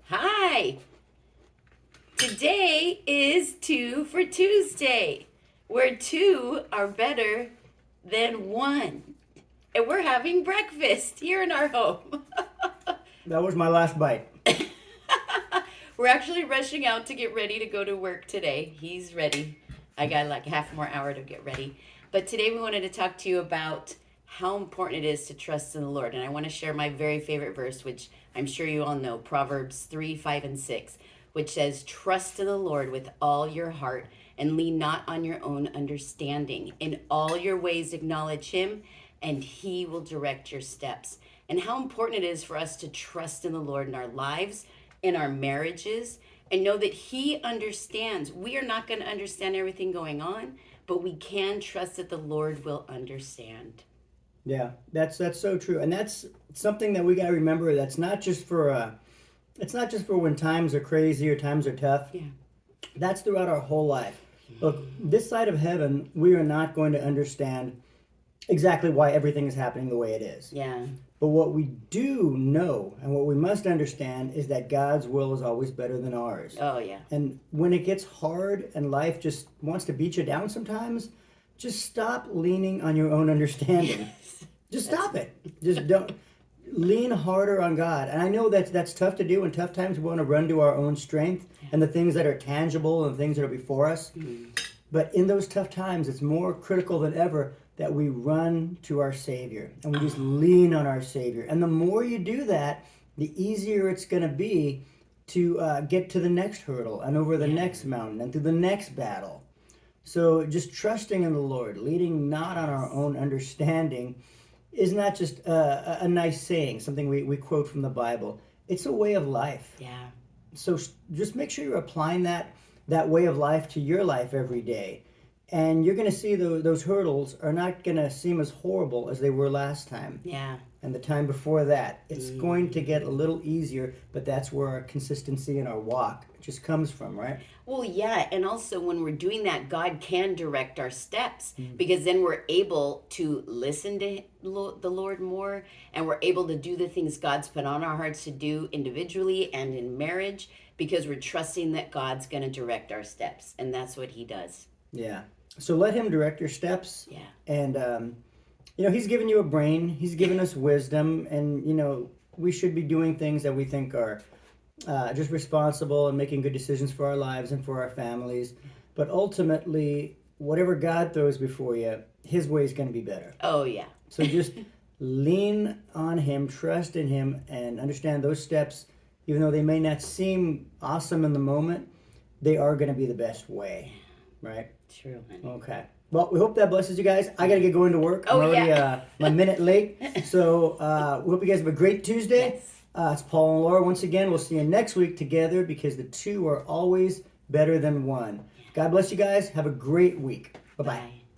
Hi! Today is Two for Tuesday, where two are better than one. And we're having breakfast here in our home. That was my last bite. We're actually rushing out to get ready to go to work today. He's ready. I got like half more hour to get ready. But today we wanted to talk to you about how important it is to trust in the Lord. And I want to share my very favorite verse, which I'm sure you all know, Proverbs 3, 5, and 6, which says, "Trust in the Lord with all your heart and lean not on your own understanding. In all your ways acknowledge him, and he will direct your steps." And how important it is for us to trust in the Lord in our lives, in our marriages, and know that he understands. We are not going to understand everything going on, but we can trust that the Lord will understand. Yeah, that's so true, and that's something that we got to remember. It's not just for when times are crazy or times are tough. Yeah. That's throughout our whole life. Look, this side of heaven, we are not going to understand exactly why everything is happening the way it is. Yeah. But what we do know and what we must understand is that God's will is always better than ours. Oh, yeah. And when it gets hard and life just wants to beat you down sometimes, just stop leaning on your own understanding. Just stop it. Just don't lean harder on God. And I know that's tough to do. In tough times, we want to run to our own strength and the things that are tangible and things that are before us. But in those tough times, it's more critical than ever that we run to our Savior and we just lean on our Savior. And the more you do that, the easier it's going to be to get to the next hurdle and over the next mountain and through the next battle. So just trusting in the Lord, leading not on our own understanding, is not just a nice saying, something we quote from the Bible. It's a way of life. Yeah. So just make sure you're applying that way of life to your life every day. And you're going to see those hurdles are not going to seem as horrible as they were last time. Yeah. And the time before that. It's going to get a little easier, but that's where our consistency in our walk just comes from, right? Well, yeah, and also when we're doing that, God can direct our steps because then we're able to listen to the Lord more, and we're able to do the things God's put on our hearts to do individually and in marriage because we're trusting that God's going to direct our steps, and that's what he does. Yeah. So let him direct your steps. Yeah. And, he's given you a brain, he's given us wisdom, and, we should be doing things that we think are just responsible and making good decisions for our lives and for our families. But ultimately, whatever God throws before you, his way is going to be better. Oh, yeah. So just lean on him, trust in him, and understand those steps, even though they may not seem awesome in the moment, they are going to be the best way, right? True. Okay. Well, we hope that blesses you guys. I got to get going to work. Oh, I'm already yeah. a minute late. So we hope you guys have a great Tuesday. Yes. It's Paul and Laura once again. We'll see you next week together because the two are always better than one. God bless you guys. Have a great week. Bye-bye. Bye.